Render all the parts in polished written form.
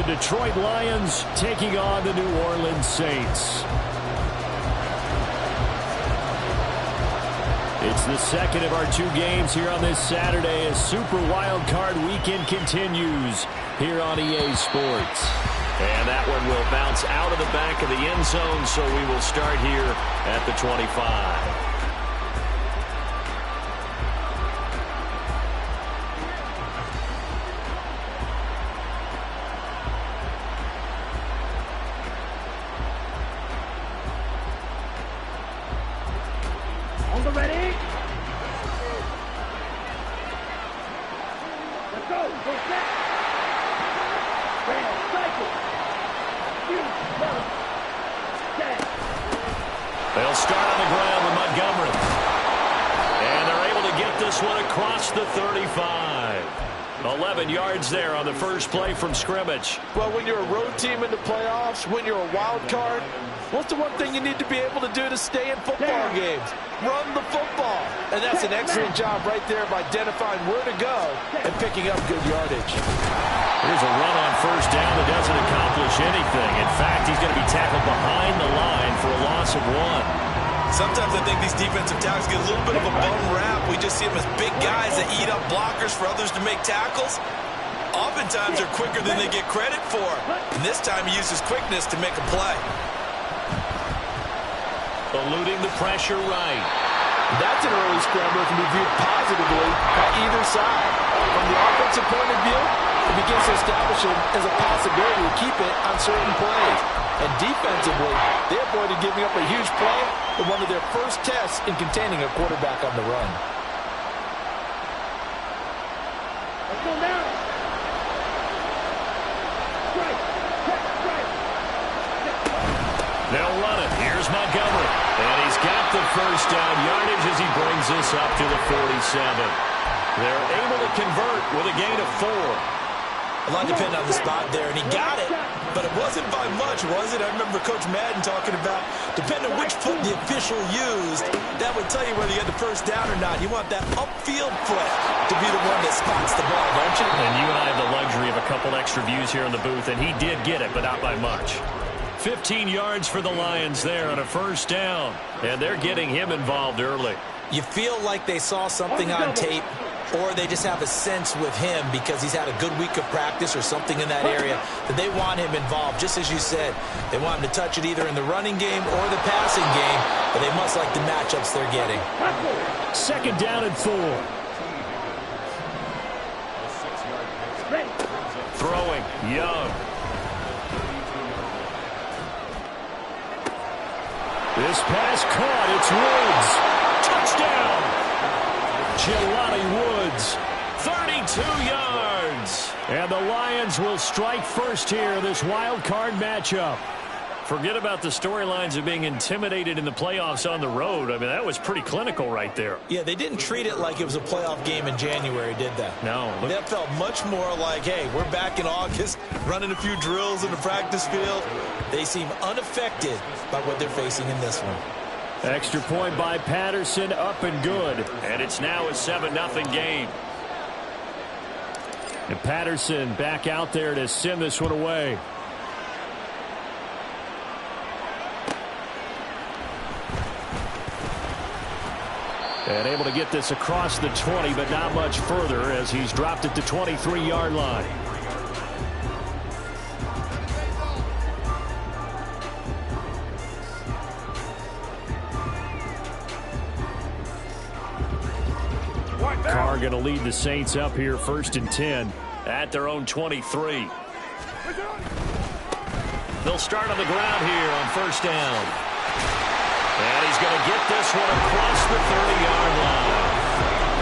Detroit Lions taking on the New Orleans Saints. It's the second of our 2 games here on this Saturday as Super Wildcard Weekend continues here on EA Sports. And that one will bounce out of the back of the end zone, so we will start here at the 25. They'll start on the ground with Montgomery. And they're able to get this one across the 35. 11 yards there on the first play from scrimmage. Well, when you're a road team in the playoffs, when you're a wild card, what's the one thing you need to be able to do to stay in football games? Run the football. And that's an excellent job right there of identifying where to go and picking up good yardage. Here's a run on first down that doesn't accomplish anything. In fact, he's going to be tackled behind the line for a loss of 1. Sometimes I think these defensive tackles get a little bit of a bum rap. We just see them as big guys that eat up blockers for others to make tackles. Oftentimes they're quicker than they get credit for. And this time he uses quickness to make a play. Eluding the pressure right. That's an early scrambler that can be viewed positively by either side. From the offensive point of view, it begins to establish it as a possibility to keep it on certain plays. And defensively, they avoided giving up a huge play in one of their first tests in containing a quarterback on the run. Let's go now. Strike. They'll run it. Here's Montgomery. And he's got the first down yardage as he brings this up to the 47. They're able to convert with a gain of 4. A lot depended on the spot there, and he got it, but it wasn't by much, was it? I remember Coach Madden talking about, depending on which foot the official used, that would tell you whether you had the first down or not. You want that upfield foot to be the one that spots the ball, don't you? And you and I have the luxury of a couple extra views here in the booth, and he did get it, but not by much. 15 yards for the Lions there on a first down, and they're getting him involved early. You feel like they saw something on tape, or they just have a sense with him because he's had a good week of practice or something in that area that they want him involved. Just as you said, they want him to touch it either in the running game or the passing game, but they must like the matchups they're getting. Second down and 4. Throwing, Young. This pass caught, it's Woods. Touchdown! Jelani Woods, 32 yards. And the Lions will strike first here in this wild card matchup. Forget about the storylines of being intimidated in the playoffs on the road. I mean, that was pretty clinical right there. Yeah, they didn't treat it like it was a playoff game in January, did they? No. That felt much more like, hey, we're back in August, running a few drills in the practice field. They seem unaffected by what they're facing in this one. Extra point by Patterson, up and good. And it's now a 7-0 game. And Patterson back out there to send this one away. And able to get this across the 20, but not much further as he's dropped it to 23-yard line. Carr going to lead the Saints up here, 1st and 10 at their own 23. They'll start on the ground here on first down. And he's going to get this one across the 30-yard line.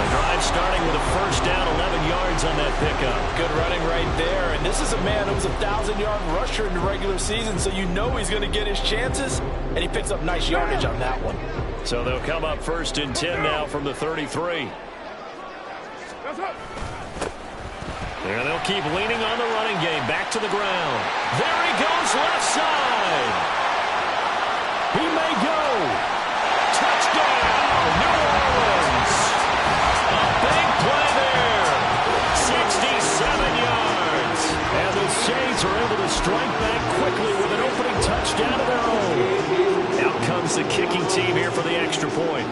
The drive starting with a first down, 11 yards on that pickup. Good running right there. And this is a man who was a 1,000-yard rusher in the regular season, so you know he's going to get his chances. And he picks up nice yardage on that one. So they'll come up 1st and 10 now from the 33. And they'll keep leaning on the running game. Back to the ground. There he goes, left side. He may go. Touchdown, New Orleans. A big play there. 67 yards. And the Saints are able to strike back quickly with an opening touchdown of their own. Out comes the kicking team here for the extra point.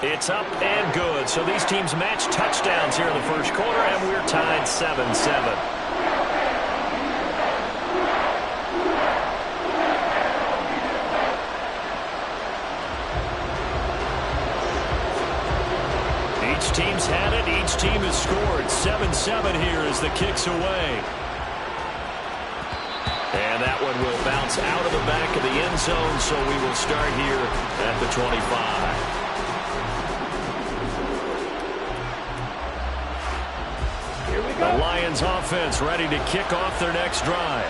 It's up and good. So these teams match touchdowns here in the first quarter, and we're tied 7-7. Each team's had it. Each team has scored. 7-7 here as the kick's away. And that one will bounce out of the back of the end zone, so we will start here at the 25. The Lions offense ready to kick off their next drive.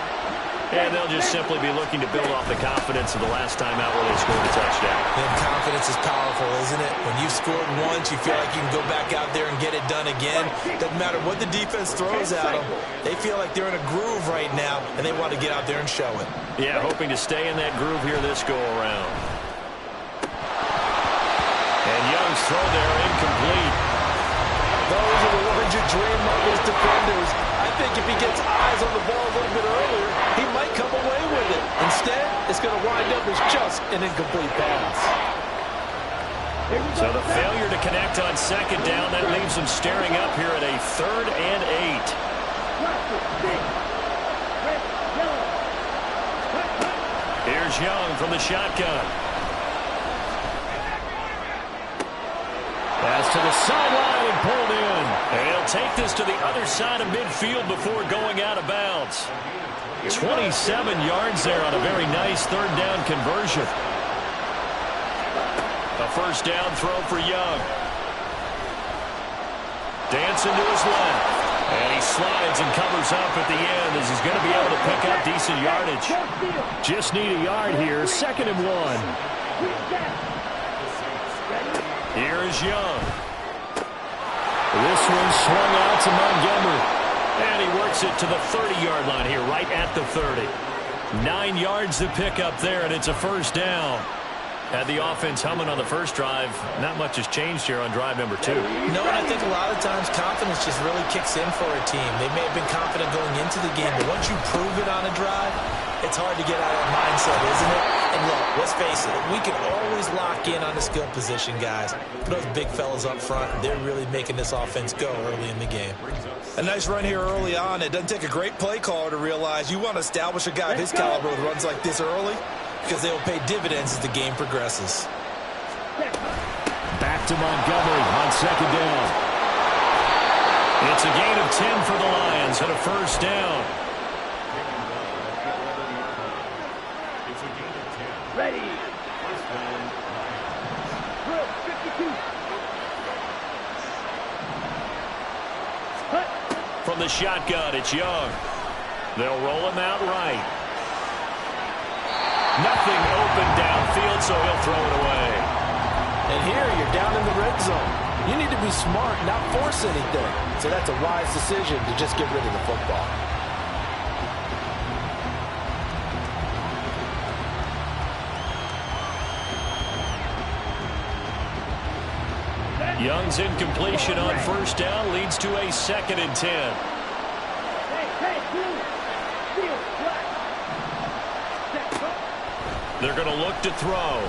And they'll just simply be looking to build off the confidence of the last time out where they scored a touchdown. And confidence is powerful, isn't it? When you've scored once, you feel like you can go back out there and get it done again. Doesn't matter what the defense throws at them. They feel like they're in a groove right now, and they want to get out there and show it. Yeah, hoping to stay in that groove here this go-around. And Young's throw there incomplete. Those are the ones you dream of as defenders. I think if he gets eyes on the ball a little bit earlier, he might come away with it. Instead, it's going to wind up as just an incomplete pass. So the failure to connect on second down, that leaves them staring up here at a 3rd and 8. Here's Young from the shotgun. Pass to the sideline and pulled in. And he'll take this to the other side of midfield before going out of bounds. 27 yards there on a very nice 3rd down conversion. A first down throw for Young. Dancing to his left. And he slides and covers up at the end as he's going to be able to pick up decent yardage. Just need a yard here. 2nd and 1. Here is Young. This one swung out to Montgomery. And he works it to the 30-yard line here, right at the 30. 9 yards to pick up there, and it's a first down. Had the offense humming on the first drive. Not much has changed here on drive number 2. No, and I think a lot of times confidence just really kicks in for a team. They may have been confident going into the game, but once you prove it on a drive, it's hard to get out of that mindset, isn't it? And look, let's face it, we can always lock in on the skill position, guys. But those big fellas up front, they're really making this offense go early in the game. A nice run here early on. It doesn't take a great play caller to realize you want to establish a guy of his caliber with runs like this early, because they will pay dividends as the game progresses. Back to Montgomery on 2nd down. It's a gain of 10 for the Lions and a first down. Ready. Drill 52. From the shotgun, it's Young. They'll roll him out right. Nothing open downfield, so he'll throw it away. And here you're down in the red zone. You need to be smart, not force anything. So that's a wise decision to just get rid of the football. Young's incompletion on first down leads to a 2nd and 10. They're going to look to throw.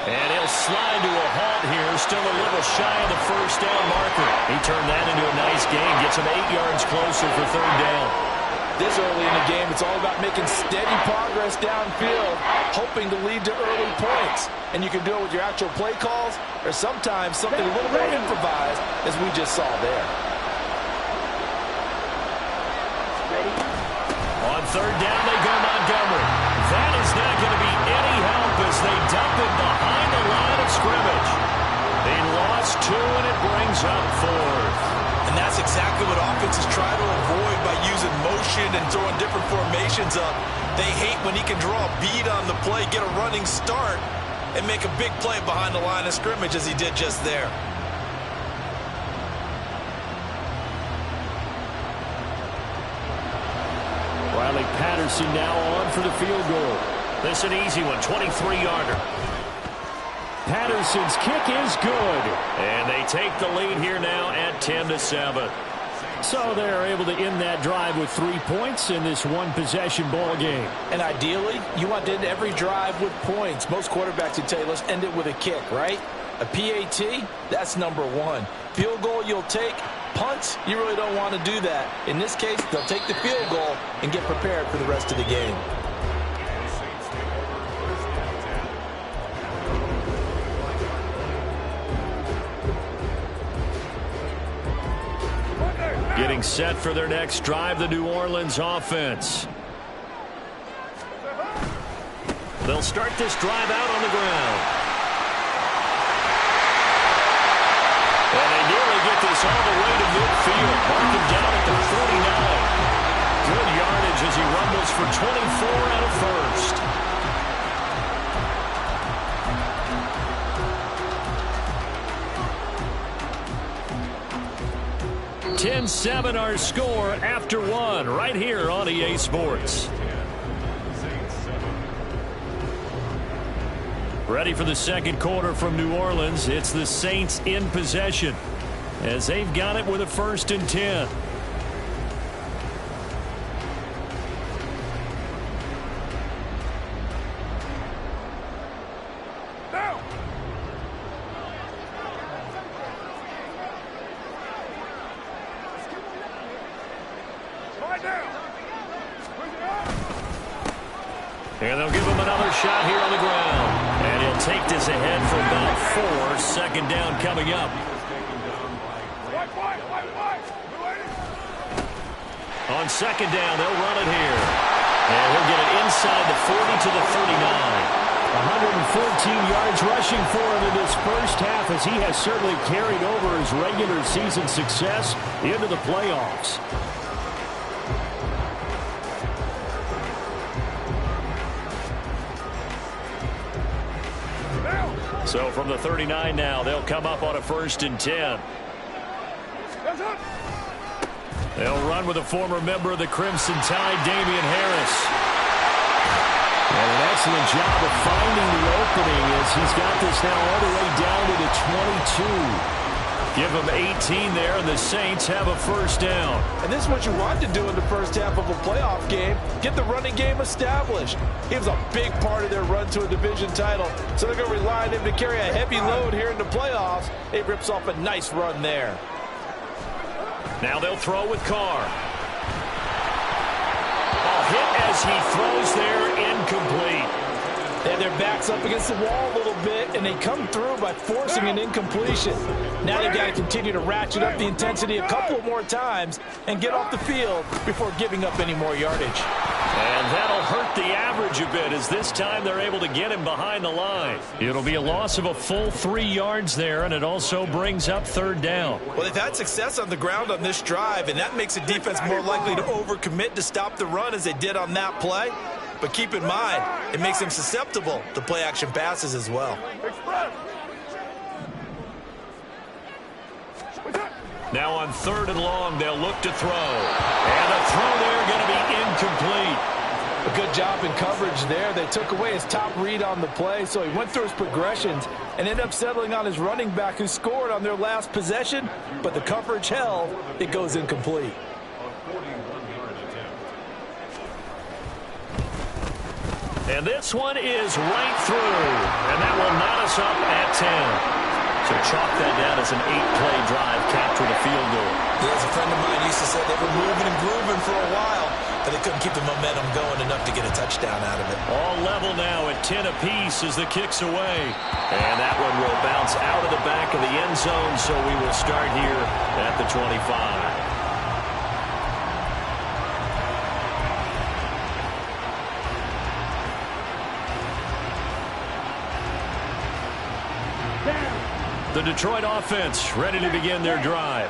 And he'll slide to a halt here, still a little shy of the first down marker. He turned that into a nice gain, gets him 8 yards closer for 3rd down. This early in the game, it's all about making steady progress downfield, hoping to lead to early points. And you can do it with your actual play calls, or sometimes something a little more improvised, as we just saw there. On 3rd down, they go Montgomery. That is not going to be any help as they dump him behind the line of scrimmage. They lost 2, and it brings up 4th. And that's exactly what offenses try to avoid by using motion and throwing different formations up. They hate when he can draw a bead on the play, get a running start, and make a big play behind the line of scrimmage as he did just there. Riley Patterson now on for the field goal. This an easy one, 23-yarder. Patterson's kick is good. And they take the lead here now at 10-7. So they're able to end that drive with 3 points in this one-possession ball game. And ideally, you want to end every drive with points. Most quarterbacks would tell you, let's end it with a kick, right? A PAT, that's number one. Field goal you'll take. Punts, you really don't want to do that. In this case, they'll take the field goal and get prepared for the rest of the game. Getting set for their next drive, the New Orleans offense. They'll start this drive out on the ground. And they nearly get this all the way to midfield. Mark him down at the 49. Good yardage as he rumbles for 24 and a first. 10-7 our score after one right here on EA Sports. Ready for the second quarter from New Orleans. It's the Saints in possession as they've got it with a 1st and 10. And they'll give him another shot here on the ground. And he'll take this ahead for about 4. Second down coming up. On second down, they'll run it here. And he'll get it inside the 40 to the 39. 114 yards rushing for him in this first half as he has certainly carried over his regular season success into the playoffs. So from the 39 now, they'll come up on a 1st and 10. They'll run with a former member of the Crimson Tide, Damian Harris. And an excellent job of finding the opening as he's got this now all the way down to the 22. Give them 18 there, and the Saints have a 1st down. And this is what you want to do in the first half of a playoff game. Get the running game established. He was a big part of their run to a division title. So they're going to rely on him to carry a heavy load here in the playoffs. It rips off a nice run there. Now they'll throw with Carr. A hit as he throws there, incomplete. They have their backs up against the wall a little bit, and they come through by forcing an incompletion. Now they've got to continue to ratchet up the intensity a couple more times and get off the field before giving up any more yardage. And that'll hurt the average a bit as this time they're able to get him behind the line. It'll be a loss of a full 3 yards there, and it also brings up 3rd down. Well, they've had success on the ground on this drive, and that makes the defense more likely to overcommit to stop the run as they did on that play. But keep in mind, it makes them susceptible to play-action passes as well. Now on 3rd and long, they'll look to throw. And the throw there going to be incomplete. A good job in coverage there. They took away his top read on the play, so he went through his progressions and ended up settling on his running back who scored on their last possession. But the coverage held. It goes incomplete. And this one is right through. And that will knot us up at 10. So chalk that down as an 8-play drive capped with a field goal. Yeah, as a friend of mine used to say, they were moving and grooving for a while, but they couldn't keep the momentum going enough to get a touchdown out of it. All level now at 10 apiece as the kick's away. And that one will bounce out of the back of the end zone, so we will start here at the 25. The Detroit offense ready to begin their drive.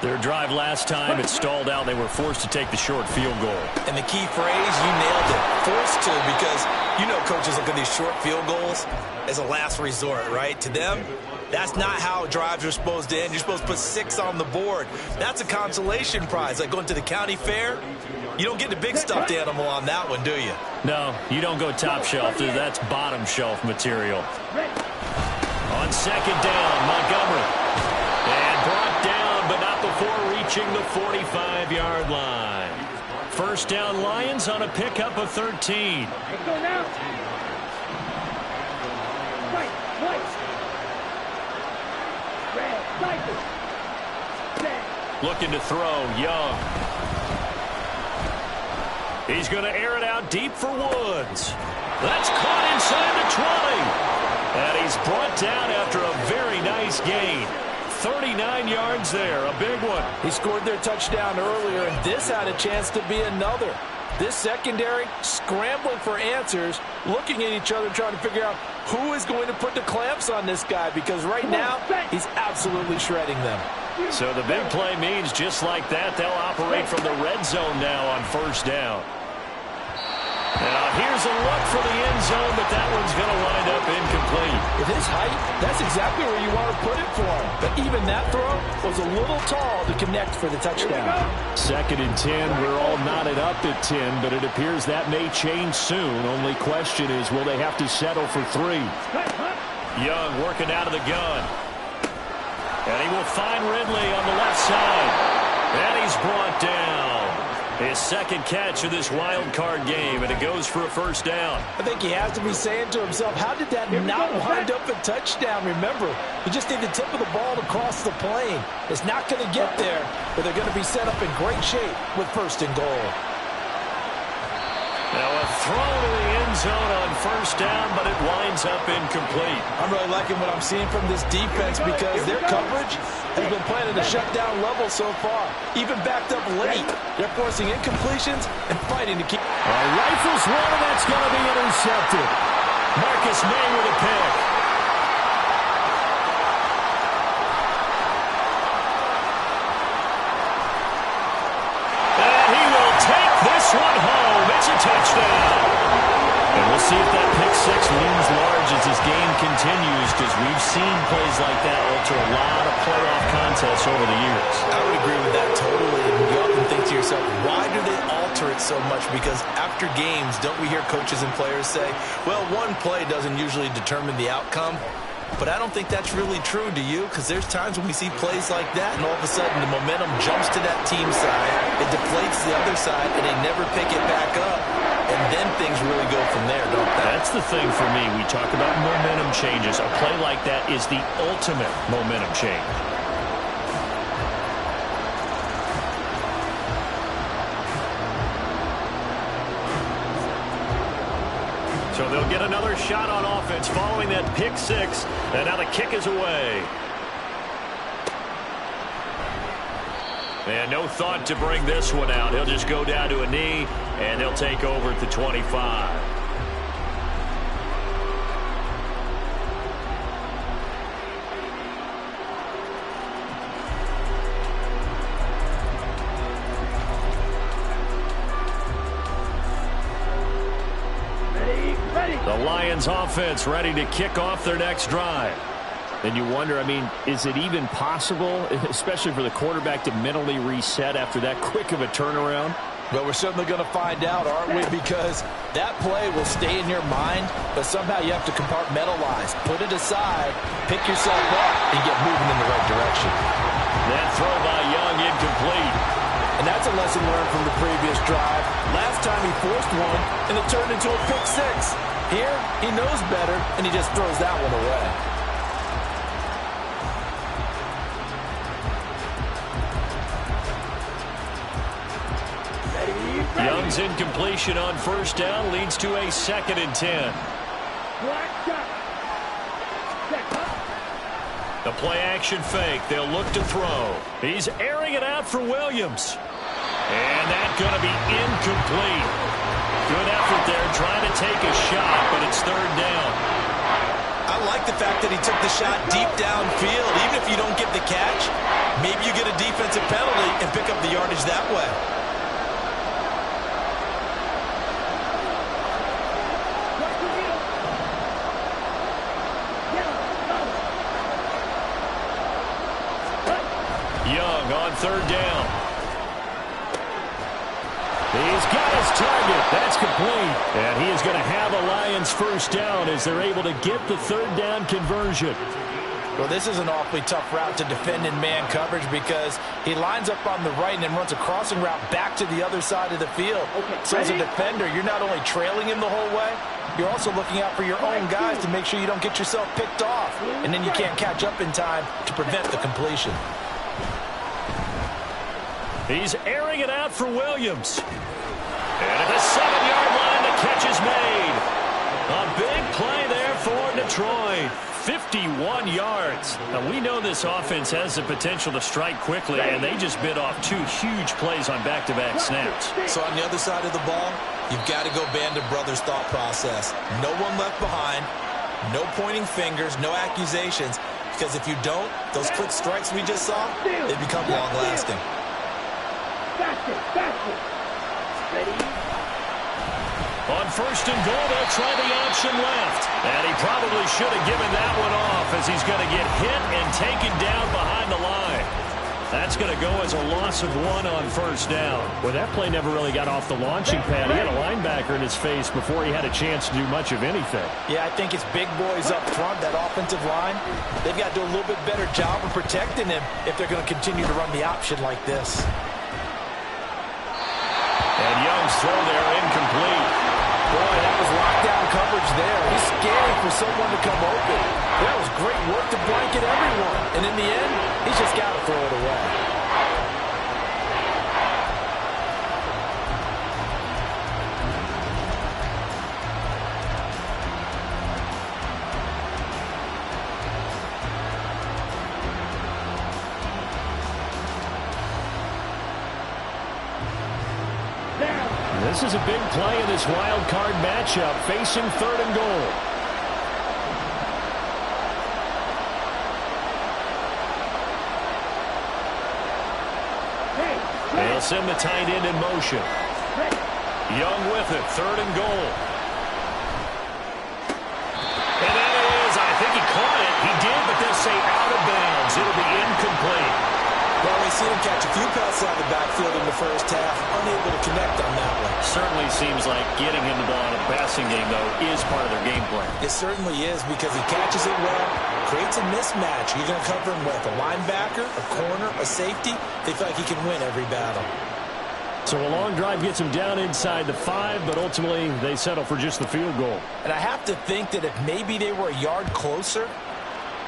Their drive last time, it stalled out. They were forced to take the short field goal. And the key phrase, you nailed it, forced to, because you know coaches look at these short field goals as a last resort, right? To them, that's not how drives are supposed to end. You're supposed to put 6 on the board. That's a consolation prize, like going to the county fair. You don't get the big stuffed animal on that one, do you? No, you don't go top shelf. That's bottom shelf material. On second down, Montgomery. And brought down, but not before reaching the 45-yard line. First down, Lions on a pickup of 13. Let's go now. Right, white. Red, cycle. Set. Looking to throw, Young. He's going to air it out deep for Woods. That's caught inside the 20. And he's brought down after a very nice gain. 39 yards there, a big one. He scored their touchdown earlier, and this had a chance to be another. This secondary scrambling for answers, looking at each other, trying to figure out who is going to put the clamps on this guy, because right now he's absolutely shredding them. So the big play means just like that, they'll operate from the red zone now on first down. Now here's a look for the end zone, but that one's going to wind up incomplete. With his height, that's exactly where you want to put it for him. But even that throw was a little tall to connect for the touchdown. 2nd and 10, we're all knotted up at 10, but it appears that may change soon. Only question is, will they have to settle for 3? Young working out of the gun. And he will find Ridley on the left side. And he's brought down. His second catch of this wild card game, and it goes for a first down. I think he has to be saying to himself, how did that not wind up a touchdown? Remember, you just need the tip of the ball to cross the plane. It's not going to get there, but they're going to be set up in great shape with 1st and goal. Now a throw to the end zone on first down, but it winds up incomplete. I'm really liking what I'm seeing from this defense because their coverage has been playing at a shutdown level so far. Even backed up late, they're forcing incompletions and fighting to keep. Rifles one, and that's going to be intercepted. Marcus May with a pick. And he will take this one home. It's a touchdown. And we'll see if that pick six looms large as this game continues, because we've seen plays like that alter a lot of playoff contests over the years. I would agree with that totally. And you often think to yourself, why do they alter it so much? Because after games, don't we hear coaches and players say, well, one play doesn't usually determine the outcome? But I don't think that's really true, do you? Because there's times when we see plays like that, and all of a sudden the momentum jumps to that team side, it deflates the other side, and they never pick it back up. And then things really go from there, don't they? That's the thing for me. We talk about momentum changes. A play like that is the ultimate momentum change. So they'll get another shot on offense following that pick six. And now the kick is away. And no thought to bring this one out. He'll just go down to a knee, and they'll take over at the 25. The Lions offense ready to kick off their next drive. And you wonder, I mean, is it even possible, especially for the quarterback, to mentally reset after that quick of a turnaround? Well, we're certainly going to find out, aren't we? Because that play will stay in your mind, but somehow you have to compartmentalize. Put it aside, pick yourself up, and get moving in the right direction. That throw by Young incomplete. And that's a lesson learned from the previous drive. Last time he forced one, and it turned into a pick six. Here, he knows better, and he just throws that one away. Young's incompletion on first down leads to a 2nd and 10. The play action fake. They'll look to throw. He's airing it out for Williams. And that's going to be incomplete. Good effort there trying to take a shot, but it's 3rd down. I like the fact that he took the shot deep downfield. Even if you don't get the catch, maybe you get a defensive penalty and pick up the yardage that way. Young on 3rd down. He's got his target. That's complete. And he is going to have a Lions first down as they're able to get the third down conversion. Well, this is an awfully tough route to defend in man coverage because he lines up on the right and then runs a crossing route back to the other side of the field. So as a defender, you're not only trailing him the whole way, you're also looking out for your own guys to make sure you don't get yourself picked off. And then you can't catch up in time to prevent the completion. He's airing it out for Williams. And at the 7-yard line, the catch is made. A big play there for Detroit. 51 yards. Now, we know this offense has the potential to strike quickly, and they just bit off 2 huge plays on back-to-back snaps. So on the other side of the ball, you've got to go Band of Brothers thought process. No one left behind, no pointing fingers, no accusations, because if you don't, those quick strikes we just saw, they become long-lasting. Ready? On first and goal, they'll try the option left. And he probably should have given that one off as he's going to get hit and taken down behind the line. That's going to go as a loss of 1 on first down. Well, that play never really got off the launching pad. He had a linebacker in his face before he had a chance to do much of anything. Yeah, I think it's big boys up front, that offensive line. They've got to do a little bit better job of protecting him if they're going to continue to run the option like this. And Young's throw there incomplete. Boy, that was lockdown coverage there. He's scaring for someone to come open. That was great work to blanket everyone. And in the end, he's just got to throw it away. This is a big play in this wild card matchup, facing third and goal. They'll send the tight end in motion. Young with it, third and goal. And that is, I think he caught it. He did, but they'll say out of bounds. It'll be incomplete. Well, we see him catch a few passes out of the backfield in the first half, unable to connect on that one. Certainly seems like getting him the ball in a passing game, though, is part of their game plan. It certainly is because he catches it well, creates a mismatch. You're going to cover him with a linebacker, a corner, a safety. They feel like he can win every battle. So a long drive gets him down inside the 5, but ultimately they settle for just the field goal. And I have to think that if maybe they were a yard closer,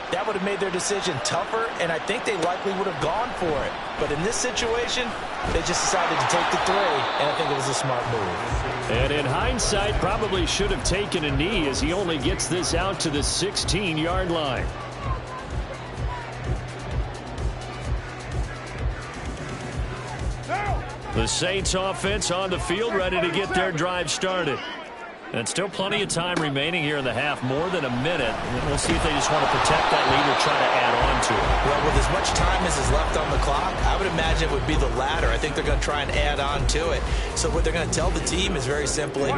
that would have made their decision tougher, and I think they likely would have gone for it. But in this situation, they just decided to take the 3, and I think it was a smart move. And in hindsight, probably should have taken a knee as he only gets this out to the 16-yard line. The Saints offense on the field, ready to get their drive started. And still plenty of time remaining here in the half, more than a minute. And we'll see if they just want to protect that lead or try to add on to it. Well, with as much time as is left on the clock, I would imagine it would be the latter. I think they're going to try and add on to it. So what they're going to tell the team is very simply,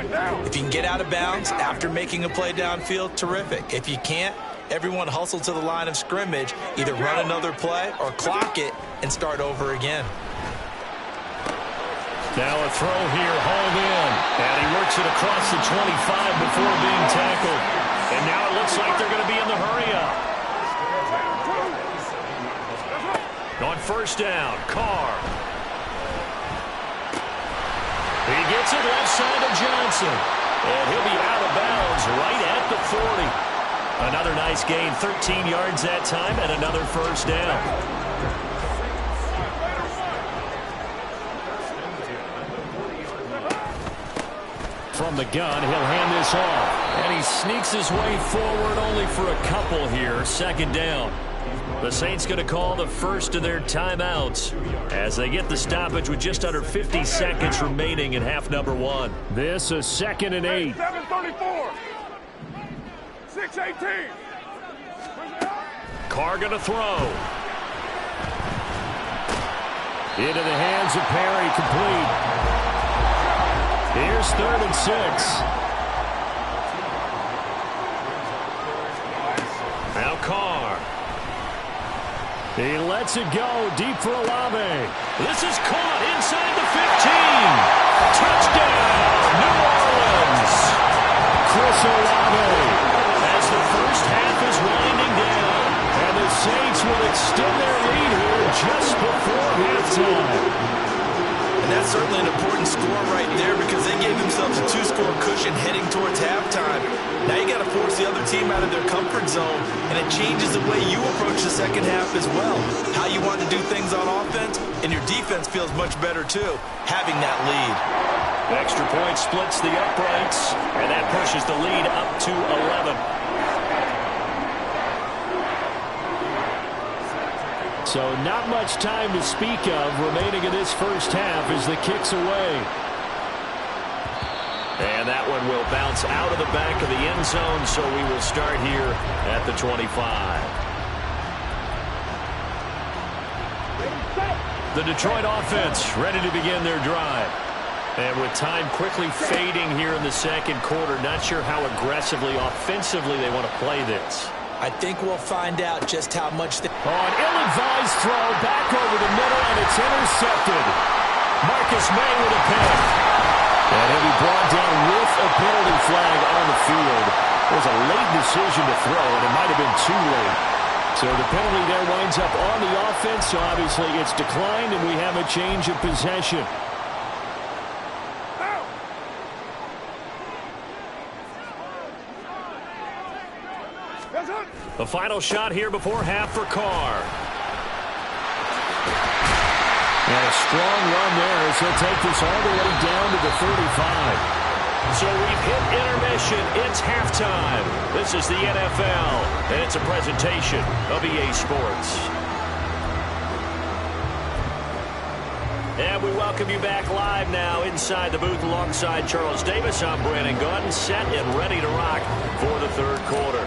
if you can get out of bounds after making a play downfield, terrific. If you can't, everyone hustle to the line of scrimmage, either run another play or clock it and start over again. Now a throw here, hauled in. And he works it across the 25 before being tackled. And now it looks like they're going to be in the hurry-up. On first down, Carr. He gets it left side of Johnson. And he'll be out of bounds right at the 40. Another nice gain, 13 yards that time, and another first down. From the gun, he'll hand this off. And he sneaks his way forward only for a couple here. Second down. The Saints going to call the first of their timeouts as they get the stoppage with just under 50 seconds remaining in half number 1. This is 2nd and 8. 7:34. 6:18. Carr going to throw. Into the hands of Perry, complete. Here's 3rd and 6. Now Carr. He lets it go deep for Olave. This is caught inside the 15. Touchdown, New Orleans. Chris Olave as the first half is winding down. And the Saints will extend their lead here just before halftime. And that's certainly an important score right there because they gave themselves a 2-score cushion heading towards halftime. Now you got to force the other team out of their comfort zone, and it changes the way you approach the second half as well. How you want to do things on offense, and your defense feels much better too, having that lead. Extra point splits the uprights, and that pushes the lead up to 11. So not much time to speak of remaining in this first half as the kick's away. And that one will bounce out of the back of the end zone, so we will start here at the 25. The Detroit offense ready to begin their drive. And with time quickly fading here in the second quarter, not sure how aggressively, offensively they want to play this. I think we'll find out just how much they... Oh, an ill-advised throw back over the middle, and it's intercepted. Marcus May with a pick. And he'll be brought down with a penalty flag on the field. It was a late decision to throw, and it might have been too late. So the penalty there winds up on the offense, so obviously it's declined, and we have a change of possession. The final shot here before half for Carr. And a strong run there as he'll take this all the way down to the 35. So we've hit intermission. It's halftime. This is the NFL, and it's a presentation of EA Sports. And we welcome you back live now inside the booth alongside Charles Davis. I'm Brandon Gaudin, set and ready to rock for the third quarter.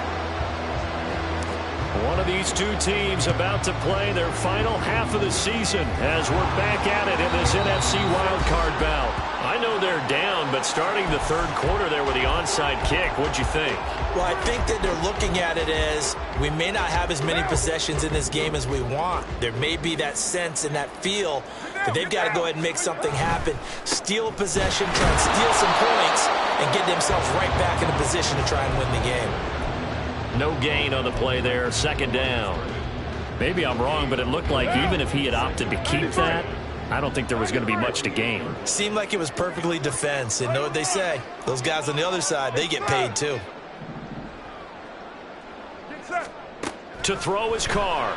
One of these two teams about to play their final half of the season as we're back at it in this NFC Wildcard bout. I know they're down, but starting the third quarter there with the onside kick, what'd you think? Well, I think that they're looking at it as we may not have as many possessions in this game as we want. There may be that sense and that feel that they've got to go ahead and make something happen. Steal a possession, try and steal some points, and get themselves right back in a position to try and win the game. No gain on the play there, second down. Maybe I'm wrong, but it looked like even if he had opted to keep that, I don't think there was going to be much to gain. Seemed like it was perfectly defense, and know what they say. Those guys on the other side, they get paid too. To throw his Carr.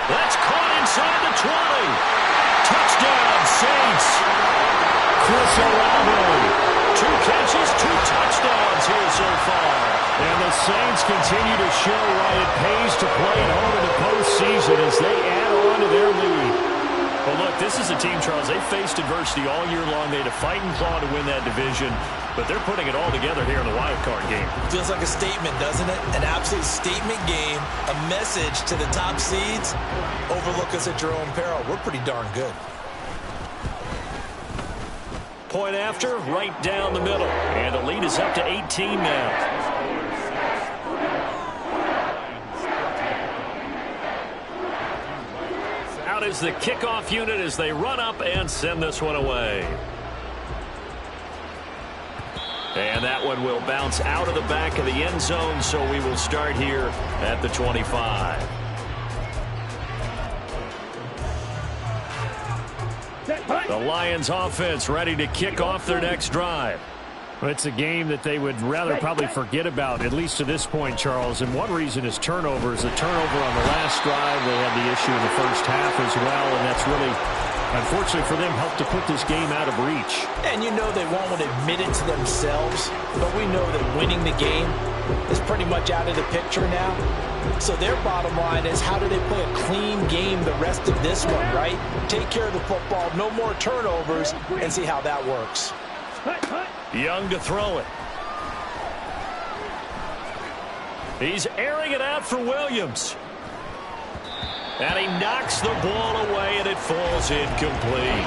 That's caught inside the 20. Touchdown, Saints. Chris Olave. 2 catches, 2 touchdowns here so far. And the Saints continue to show why it pays to play at home in the postseason as they add on to their lead. Well, look, this is a team, Charles, they faced adversity all year long. They had to fight and claw to win that division, but they're putting it all together here in the wild card game. Feels like a statement, doesn't it? An absolute statement game, a message to the top seeds. Overlook us at your own peril. We're pretty darn good. Point after, right down the middle. And the lead is up to 18 now. Out is the kickoff unit as they run up and send this one away. And that one will bounce out of the back of the end zone, so we will start here at the 25. The Lions offense ready to kick off their next drive. It's a game that they would rather probably forget about, at least to this point, Charles. And one reason is turnovers. The turnover on the last drive, they had the issue in the first half as well, and that's really, unfortunately for them, helped to put this game out of reach. And you know they won't want to admit it to themselves, but we know that winning the game is pretty much out of the picture now. So their bottom line is, how do they play a clean game the rest of this one, right? Take care of the football, no more turnovers, and see how that works. Young to throw it. He's airing it out for Williams. And he knocks the ball away, and it falls incomplete.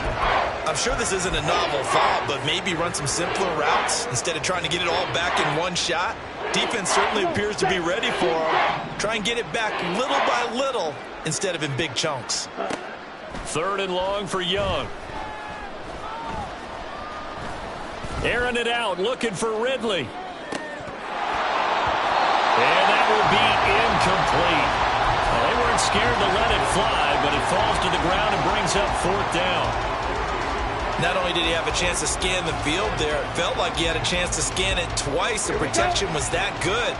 I'm sure this isn't a novel thought, but maybe run some simpler routes instead of trying to get it all back in one shot. Defense certainly appears to be ready for him. Try and get it back little by little instead of in big chunks. 3rd and long for Young. Airing it out, looking for Ridley. And that will be incomplete. Well, they weren't scared to let it fly, but it falls to the ground and brings up 4th down. Not only did he have a chance to scan the field there, it felt like he had a chance to scan it twice. The protection was that good.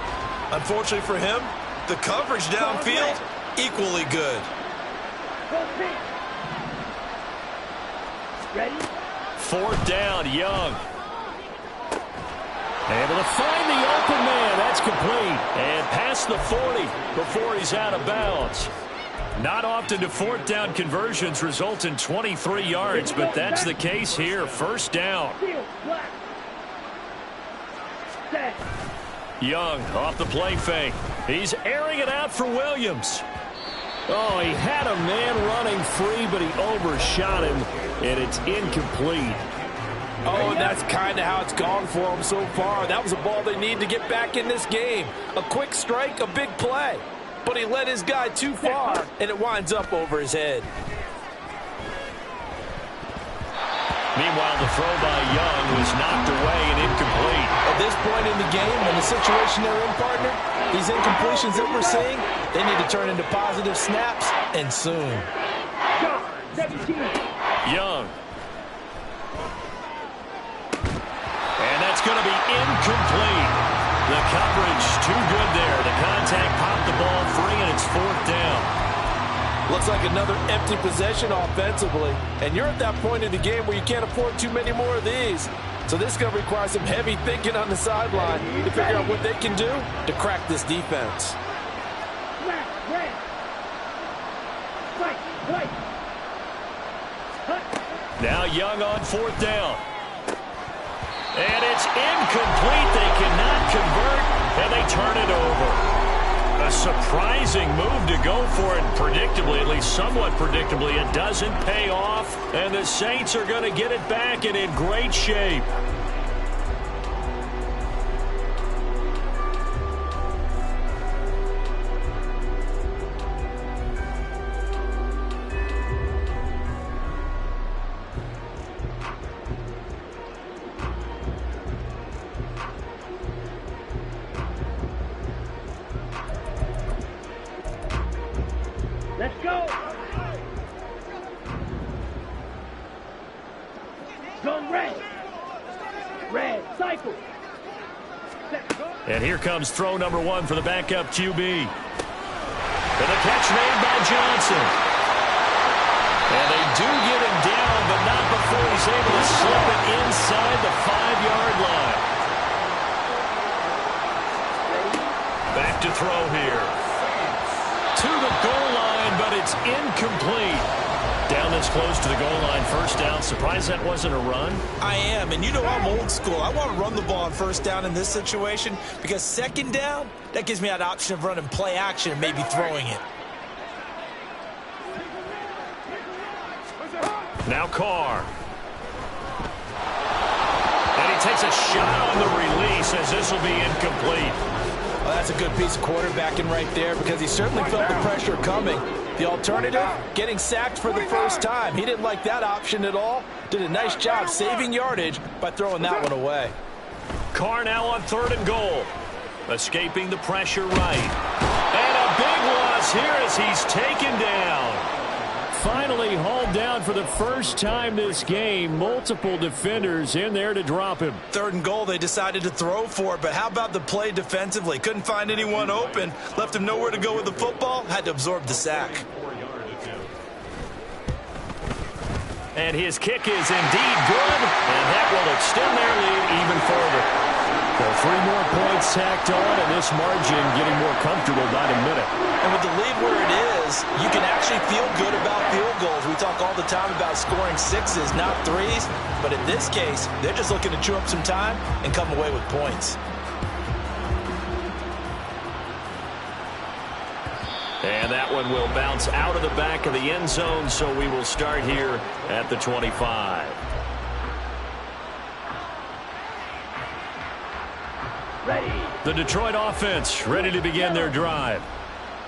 Unfortunately for him, the coverage downfield, equally good. Ready? 4th down, Young. Able to find the open man. That's complete. And past the 40 before he's out of bounds. Not often do 4th down conversions result in 23 yards, but that's the case here. 1st down. Young off the play fake. He's airing it out for Williams. Oh, he had a man running free, but he overshot him, and it's incomplete. Oh, and that's kind of how it's gone for them so far. That was a ball they need to get back in this game. A quick strike, a big play. But he led his guy too far, and it winds up over his head. Meanwhile, the throw by Young was knocked away and incomplete. At this point in the game, in the situation they're in, partner, these incompletions that we're seeing, they need to turn into positive snaps, and soon. Young. And that's going to be incomplete. The coverage too good there. The contact popped the ball free, and it's 4th down. Looks like another empty possession offensively. And you're at that point in the game where you can't afford too many more of these. So this is going to require some heavy thinking on the sideline to figure out what they can do to crack this defense. Now Young on 4th down. And it's incomplete. They cannot convert, and they turn it over. A surprising move to go for it. Predictably, at least somewhat predictably, it doesn't pay off, and the Saints are going to get it back and in great shape. Let's go. Go red. Red, cycle. And here comes throw number 1 for the backup QB. And the catch made by Johnson. And they do get him down, but not before he's able to slip it inside the 5-yard line. Back to throw here. To the goal line, but it's incomplete. Down this close to the goal line, 1st down. Surprised that wasn't a run? I am, and you know I'm old school. I want to run the ball on 1st down in this situation because 2nd down, that gives me that option of running play action and maybe throwing it. Now Carr. And he takes a shot on the release as this will be incomplete. Well, that's a good piece of quarterbacking right there because he certainly felt the pressure coming. The alternative, getting sacked for the first time. He didn't like that option at all. Did a nice job saving yardage by throwing that one away. Carr now on 3rd and goal. Escaping the pressure right. And a big loss here as he's taken down. Finally hauled down for the first time this game. Multiple defenders in there to drop him. 3rd and goal, they decided to throw for it, but how about the play defensively? Couldn't find anyone open. Left him nowhere to go with the football. Had to absorb the sack. And his kick is indeed good, and that will extend their lead even further. So 3 more points tacked on, and this margin getting more comfortable by the minute. And with the lead where it is, you can actually feel good about field goals. We talk all the time about scoring 6s, not 3s. But in this case, they're just looking to chew up some time and come away with points. And that one will bounce out of the back of the end zone, so we will start here at the 25. Ready. The Detroit offense ready to begin their drive.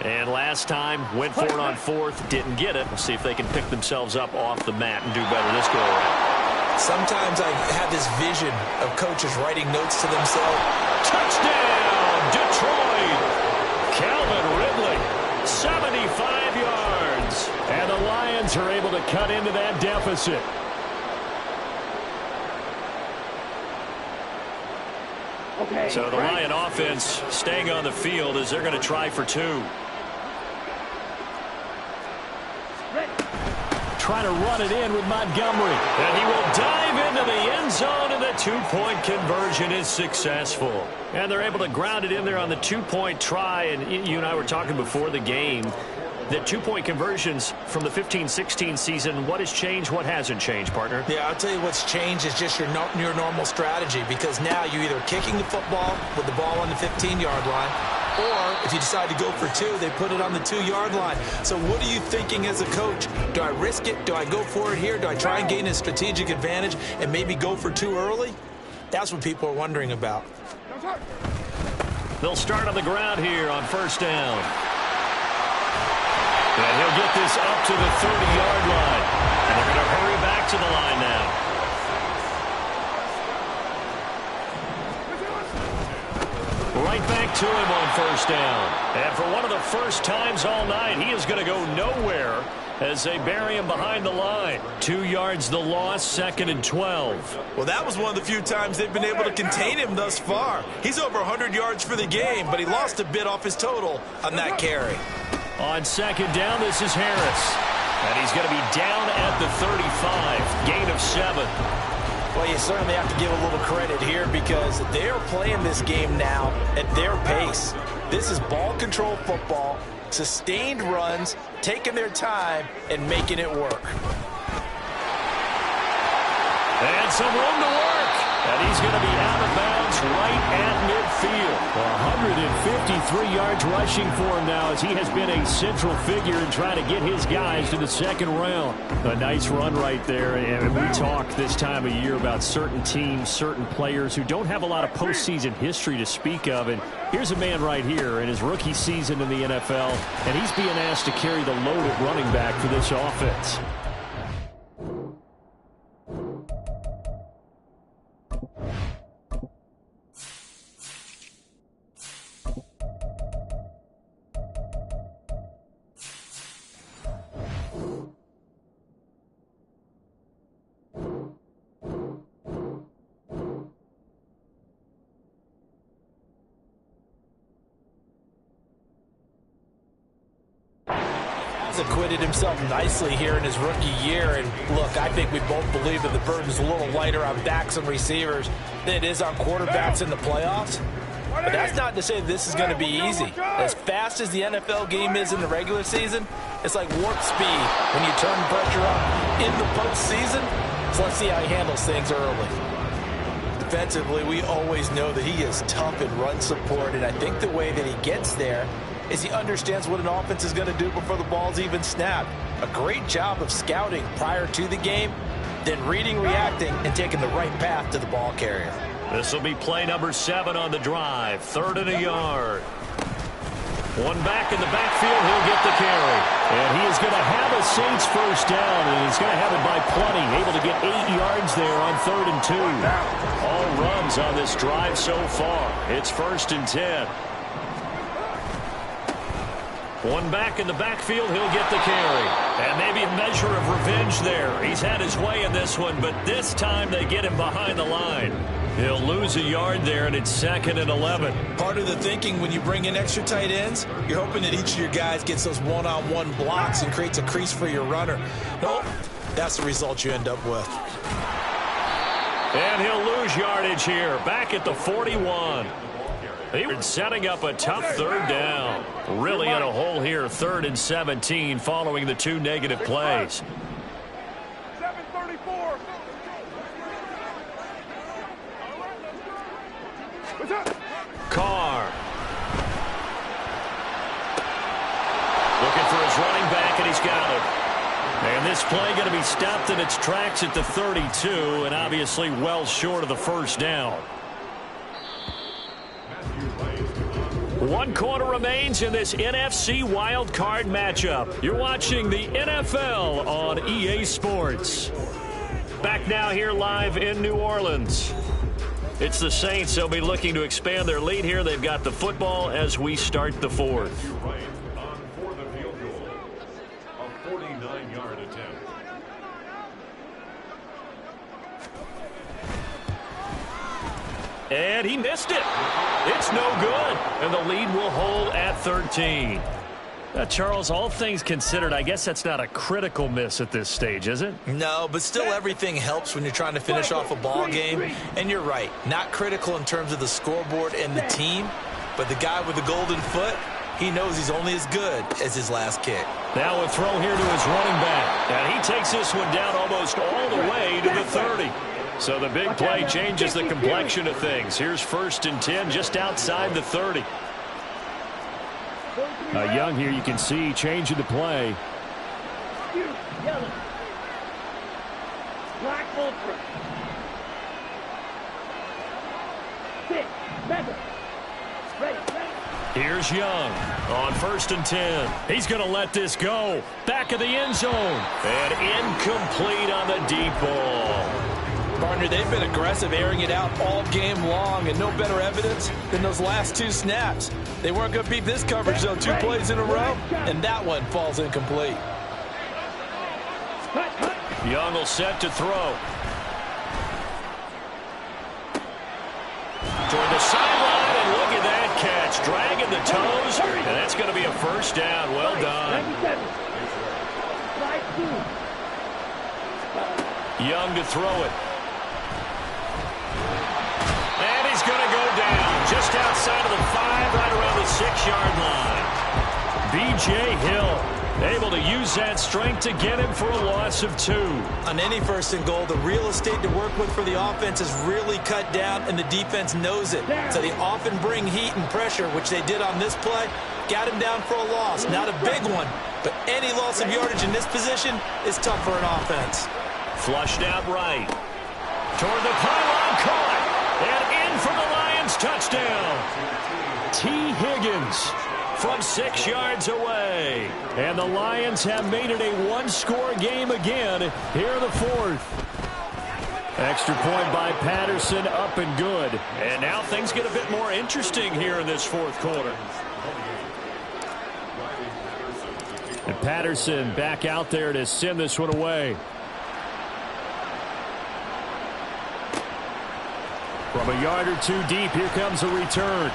And last time, went for it on fourth, didn't get it. We'll see if they can pick themselves up off the mat and do better this go around. Sometimes I have this vision of coaches writing notes to themselves. Touchdown, Detroit! Calvin Ridley, 75 yards. And the Lions are able to cut into that deficit. Okay. So the Lion offense staying on the field as they're going to try for two. Trying to run it in with Montgomery. And he will dive into the end zone, and the two-point conversion is successful. And they're able to ground it in there on the two-point try. And you and I were talking before the game that two-point conversions from the 15-16 season, what has changed, what hasn't changed, partner? Yeah, I'll tell you what's changed is just your normal strategy, because now you're either kicking the football with the ball on the 15-yard line, or if you decide to go for two, they put it on the 2-yard line. So what are you thinking as a coach? Do I risk it? Do I go for it here? Do I try and gain a strategic advantage and maybe go for two early? That's what people are wondering about. They'll start on the ground here on first down. And he'll get this up to the 30-yard line. And they're going to hurry back to the line now. Right back to him on first down. And for one of the first times all night, he is going to go nowhere as they bury him behind the line. 2 yards the loss, 2nd and 12. Well, that was one of the few times they've been able to contain him thus far. He's over 100 yards for the game, but he lost a bit off his total on that carry. On second down, this is Harris. And he's going to be down at the 35. Gain of 7. Well, you certainly have to give a little credit here because they're playing this game now at their pace. This is ball control football, sustained runs, taking their time, and making it work. And some room to work. And he's going to be out of bounds right at midfield. 153 yards rushing for him now as he has been a central figure in trying to get his guys to the second round. A nice run right there. And we talk this time of year about certain teams, certain players who don't have a lot of postseason history to speak of. And here's a man right here in his rookie season in the NFL, and he's being asked to carry the load at running back for this offense. Acquitted himself nicely here in his rookie year, and look, I think we both believe that the burden's a little lighter on backs and receivers than it is on quarterbacks in the playoffs. But that's not to say this is going to be easy. As fast as the NFL game is in the regular season, it's like warp speed when you turn pressure up in the postseason. So let's see how he handles things early. Defensively, we always know that he is tough in run support, and I think the way that he gets there is he understands what an offense is going to do before the ball's even snapped. A great job of scouting prior to the game, then reading, reacting, and taking the right path to the ball carrier. This will be play number 7 on the drive. 3rd and a yard. One back in the backfield, he'll get the carry. And he is going to have a Saints first down, and he's going to have it by plenty. Able to get 8 yards there on 3rd and 2. All runs on this drive so far. It's 1st and 10. One back in the backfield, he'll get the carry. And maybe a measure of revenge there. He's had his way in this one, but this time they get him behind the line. He'll lose a yard there, and it's 2nd and 11. Part of the thinking when you bring in extra tight ends, you're hoping that each of your guys gets those one-on-one blocks and creates a crease for your runner. Nope, that's the result you end up with. And he'll lose yardage here, back at the 41. They're setting up a tough 3rd down. Really in a hole here, 3rd and 17 following the 2 negative plays. 734. Carr. Looking for his running back, and he's got it. And this play going to be stopped in its tracks at the 32, and obviously well short of the first down. One quarter remains in this NFC Wildcard matchup. You're watching the NFL on EA Sports. Back now here live in New Orleans. It's the Saints. They'll be looking to expand their lead here. They've got the football as we start the fourth. Right on for the field goal. A 49-yard attempt. And he missed it. It's no good. And the lead will hold at 13. Charles, all things considered, I guess that's not a critical miss at this stage, is it? No, but still everything helps when you're trying to finish off a ball game. And you're right, not critical in terms of the scoreboard and the team, but the guy with the golden foot, he knows he's only as good as his last kick. Now a throw here to his running back. And he takes this one down almost all the way to the 30. So the big play changes the complexion of things. Here's 1st and 10 just outside the 30. Young here, you can see changing the play. Yellow. Black ultra. 6, 7. Ready. Here's Young on 1st and 10. He's going to let this go. Back of the end zone. And incomplete on the deep ball. Partner, they've been aggressive, airing it out all game long, and no better evidence than those last 2 snaps. They weren't going to beat this coverage, though, 2 plays in a row, and that one falls incomplete. Young will set to throw. Toward the sideline, and look at that catch. Dragging the toes, and that's going to be a 1st down. Well done. Young to throw it. And he's going to go down just outside of the 5, right around the 6-yard line. B.J. Hill able to use that strength to get him for a loss of 2. On any 1st and goal, the real estate to work with for the offense is really cut down, and the defense knows it. So they often bring heat and pressure, which they did on this play. Got him down for a loss. Not a big one, but any loss of yardage in this position is tough for an offense. Flushed out right. Toward the pylon, caught. And in for the Lions, touchdown. T. Higgins from 6 yards away. And the Lions have made it a 1-score game again here in the 4th. Extra point by Patterson, up and good. And now things get a bit more interesting here in this 4th quarter. And Patterson back out there to send this one away. From a yard or 2 deep, here comes a return.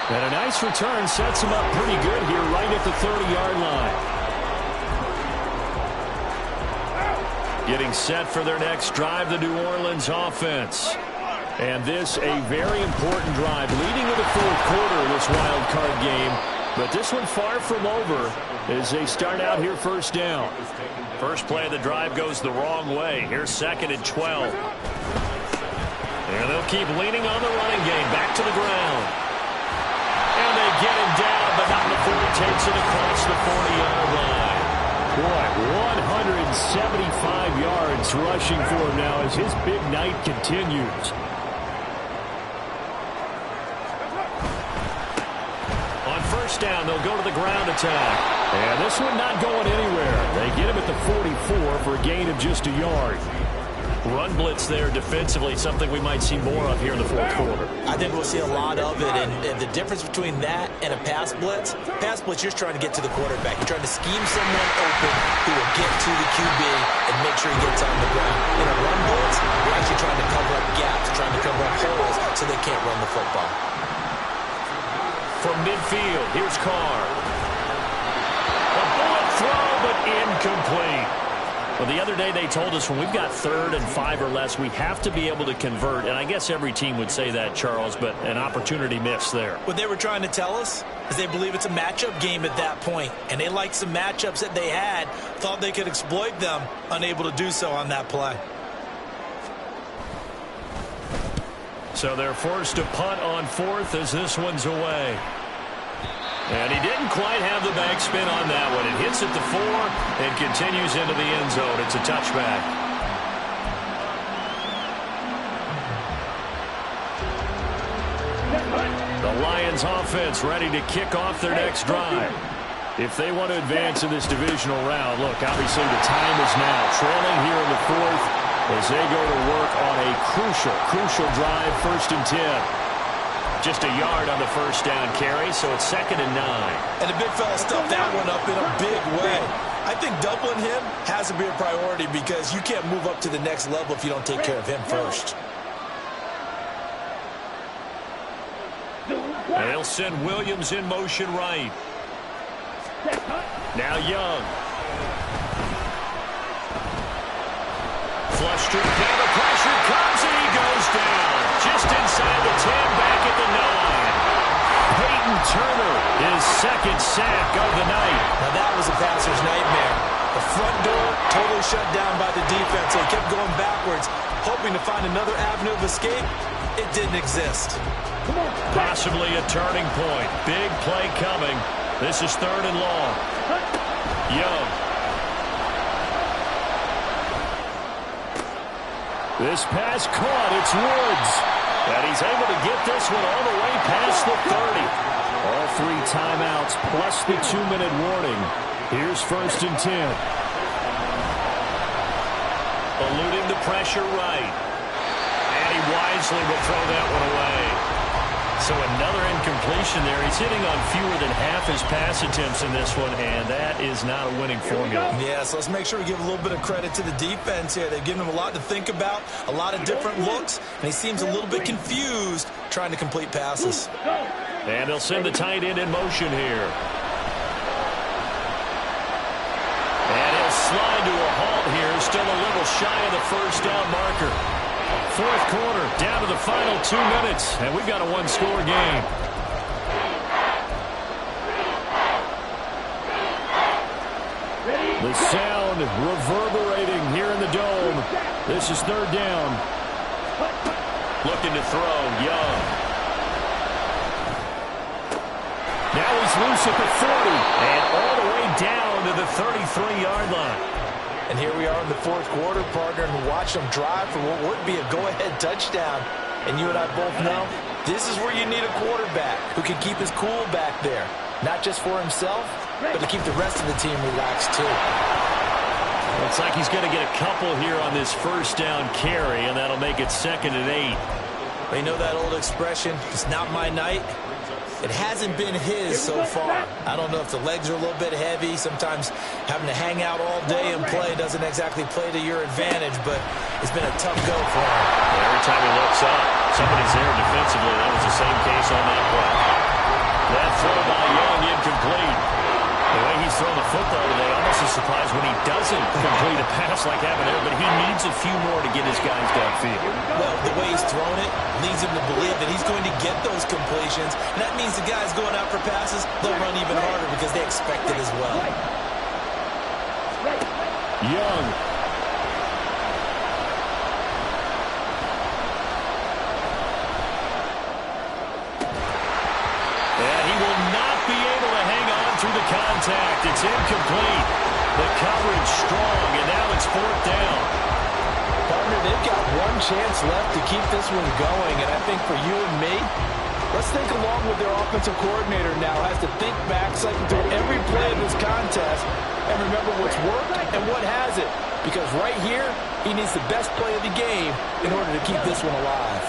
And a nice return sets him up pretty good here right at the 30-yard line. Getting set for their next drive, the New Orleans offense. And this a very important drive leading to the 4th quarter of this wild card game. But this one far from over as they start out here 1st down. First play of the drive goes the wrong way. Here's 2nd and 12. And they'll keep leaning on the running game. Back to the ground. And they get him down, but not before he takes it across the 40-yard line. Boy, 175 yards rushing for him now as his big night continues. On 1st down, they'll go to the ground attack. And this one not going anywhere. They get him at the 44 for a gain of just a yard. Run blitz there defensively, something we might see more of here in the 4th quarter. I think we'll see a lot of it, and the difference between that and a pass blitz, you're trying to get to the quarterback. You're trying to scheme someone open who will get to the QB and make sure he gets on the ground. In a run blitz, you're actually trying to cover up gaps, trying to cover up holes so they can't run the football. From midfield, here's Carr. A bullet throw, but incomplete. Well, the other day they told us when we've got 3rd and 5 or less, we have to be able to convert. And I guess every team would say that, Charles, but an opportunity missed there. What they were trying to tell us is they believe it's a matchup game at that point. And they liked some matchups that they had, thought they could exploit them, unable to do so on that play. So they're forced to punt on 4th as this one's away. And he didn't quite have the backspin on that one. It hits at the 4 and continues into the end zone. It's a touchback. Lions offense ready to kick off their next drive. If they want to advance in this divisional round, look, obviously the time is now. Trailing here in the fourth as they go to work on a crucial drive, 1st and 10. Just a yard on the first down carry, so it's 2nd and 9. And the big fella stuffed that one up in a big way. I think doubling him has to be a priority because you can't move up to the next level if you don't take care of him first. They'll send Williams in motion right. Now Young. Flush straight down, the pressure comes and he goes down. Just inside the 10, back at the 9. Peyton Turner, his 2nd sack of the night. Now that was a passer's nightmare. The front door totally shut down by the defense. They kept going backwards, hoping to find another avenue of escape. It didn't exist. Possibly a turning point. Big play coming. This is 3rd and long. Young. This pass caught. It's Woods. And he's able to get this one all the way past the 30. All 3 timeouts plus the 2-minute warning. Here's 1st and 10. Eluding the pressure right. And he wisely will throw that one away. So another incompletion there. He's hitting on fewer than half his pass attempts in this one, and that is not a winning formula. Yeah, so let's make sure we give a little bit of credit to the defense here. They've given him a lot to think about, a lot of different looks, and he seems a little bit confused trying to complete passes. And they'll send the tight end in motion here. And he'll slide to a halt here, still a little shy of the first down marker. 4th quarter, down to the final 2 minutes, and we've got a 1-score game. The sound reverberating here in the dome. This is 3rd down. Looking to throw, Young. Now he's loose at the 40, and all the way down to the 33-yard line. And here we are in the 4th quarter, partner, and watch them drive for what would be a go-ahead touchdown. And you and I both know this is where you need a quarterback who can keep his cool back there. Not just for himself, but to keep the rest of the team relaxed too. Looks like he's going to get a couple here on this 1st down carry, and that'll make it 2nd and 8. You know that old expression, it's not my night? It hasn't been his so far. I don't know if the legs are a little bit heavy. Sometimes having to hang out all day and play doesn't exactly play to your advantage, but it's been a tough go for him. Every time he looks up, somebody's there defensively. That was the same case on that play. That throw by Young incomplete. The way he's thrown the football today, almost a surprise when he doesn't complete a pass like having there, but he needs a few more to get his guys downfield. Well, the way he's thrown it leads him to believe that he's going to get those completions, and that means the guys going out for passes, they'll run even harder because they expect it as well. Young. And he will not be able to hang on through the contact. It's incomplete. The coverage strong, and now it's 4th down. Partner, they've got one chance left to keep this one going, and I think for you and me, let's think along with their offensive coordinator now. Has to think back, cycle through every play of this contest, and remember what's worked and what hasn't. Because right here, he needs the best play of the game in order to keep this one alive.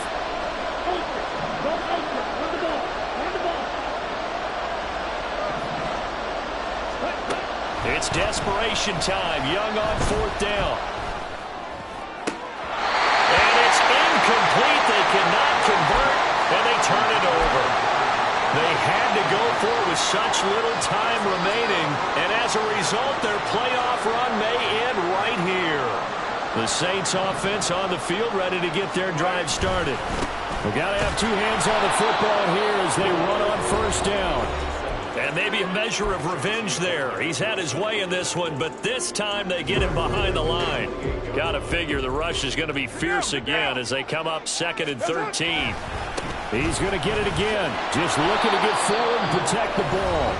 It's desperation time. Young on 4th down. And it's incomplete. They cannot convert, and they turn it over. They had to go for it with such little time remaining, and as a result, their playoff run may end right here. The Saints offense on the field ready to get their drive started. We've got to have 2 hands on the football here as they run on 1st down. And maybe a measure of revenge there. He's had his way in this one, but this time they get him behind the line. Got to figure the rush is going to be fierce again as they come up 2nd and 13. He's going to get it again. Just looking to get forward and protect the ball.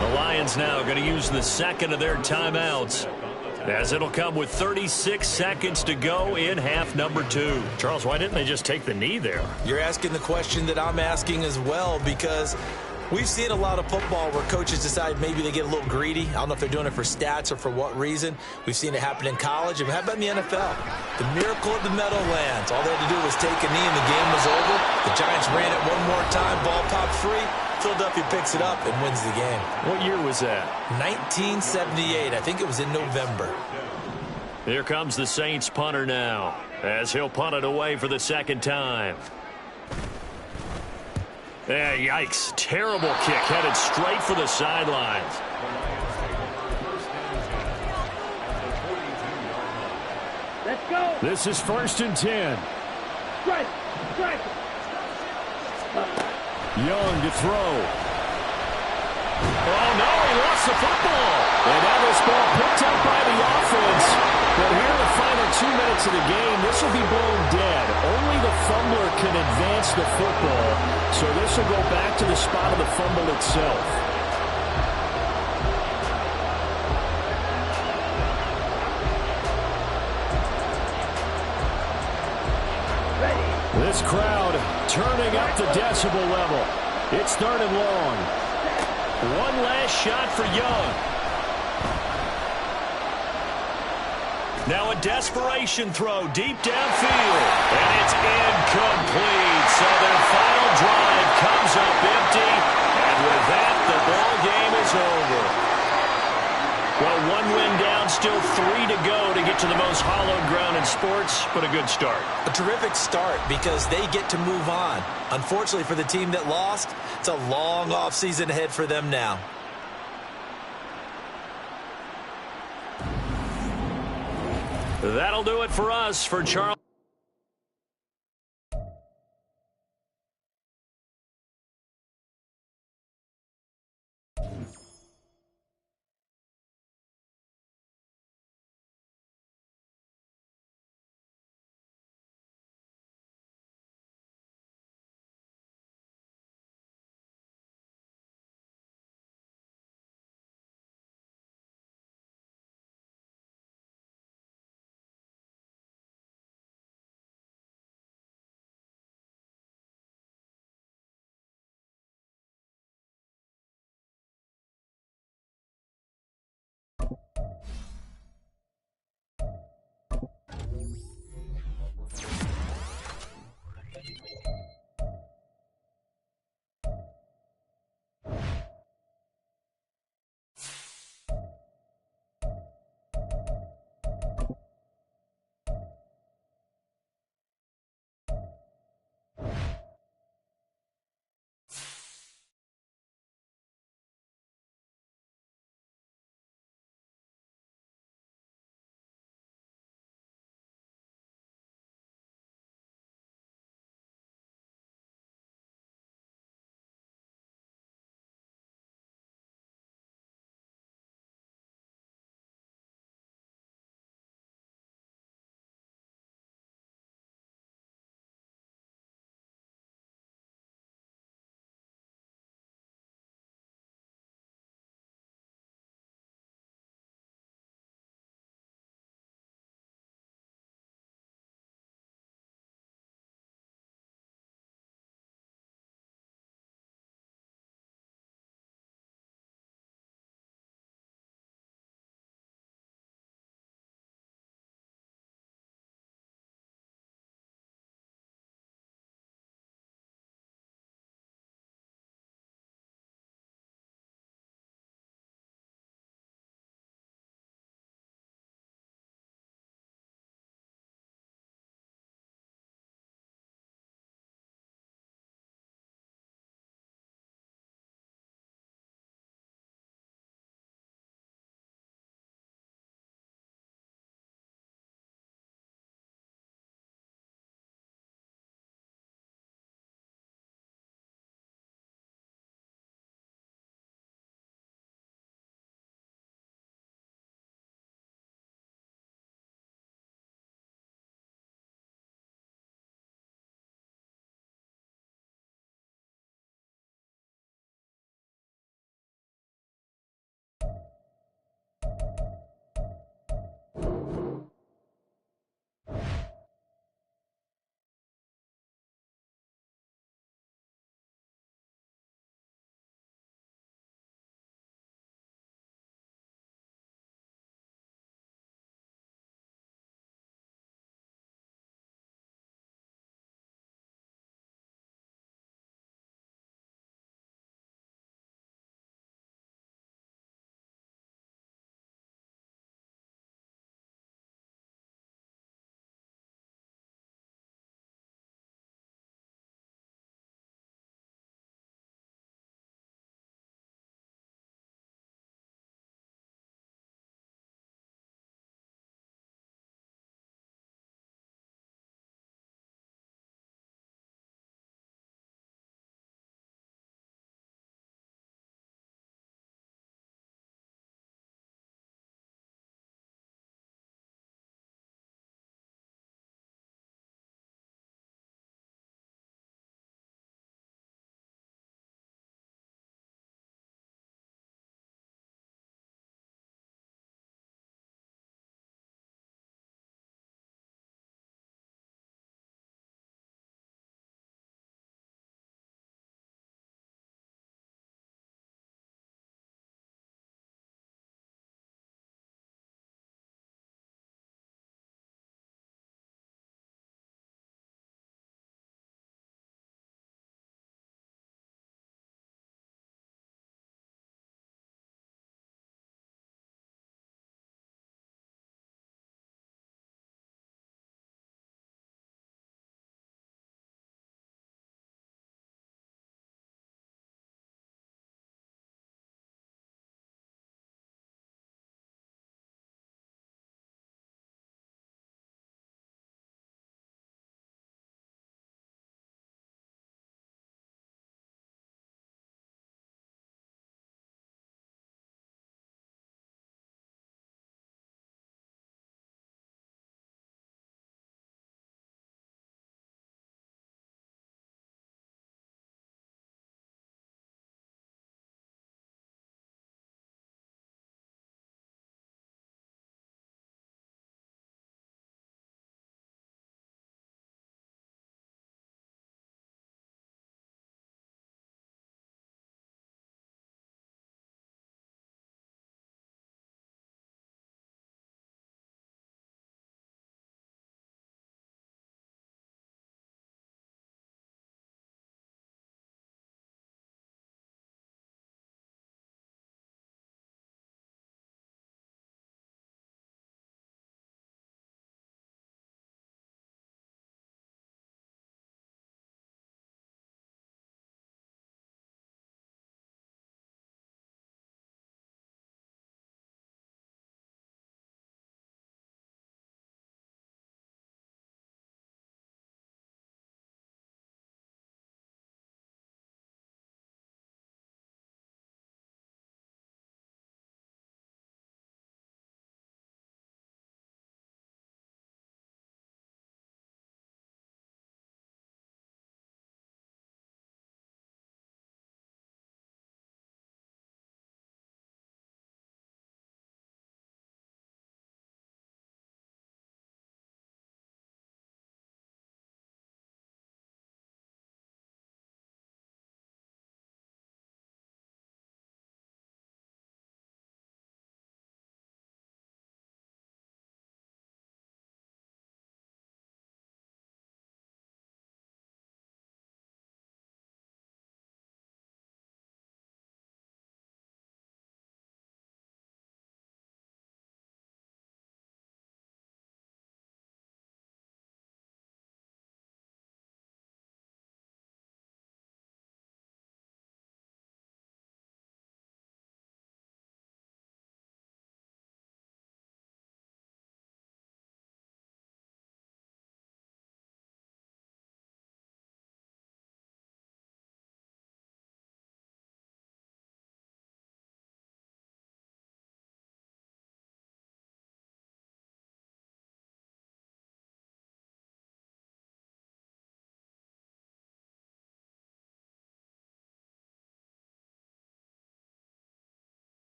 The Lions now going to use the 2nd of their timeouts. as it'll come with 36 seconds to go in half number 2. Charles, why didn't they just take the knee there? You're asking the question that I'm asking as well, because we've seen a lot of football where coaches decide maybe they get a little greedy. I don't know if they're doing it for stats or for what reason. We've seen it happen in college. And how about in the NFL? The miracle of the Meadowlands. All they had to do was take a knee and the game was over. The Giants ran it one more time. Ball popped free. Philadelphia picks it up and wins the game. What year was that? 1978. I think it was in November. Here comes the Saints punter now, as he'll punt it away for the second time. Yeah, yikes. Terrible kick headed straight for the sidelines. Let's go. This is 1st and 10. Strike. Strike. Young to throw. Oh, no, he lost the football. And now this ball picked up by the offense. But here in the final 2 minutes of the game, this will be blown dead. Only the fumbler can advance the football. So this will go back to the spot of the fumble itself. This crowd turning up the decibel level. It's 3rd and long. One last shot for Young. Now a desperation throw deep downfield. And it's incomplete. So their final drive comes up empty. And with that, the ball game is over. Well, 1 win down, still 3 to go to get to the most hallowed ground in sports, but a good start. A terrific start because they get to move on. Unfortunately for the team that lost, it's a long offseason ahead for them now. That'll do it for us. For Charles.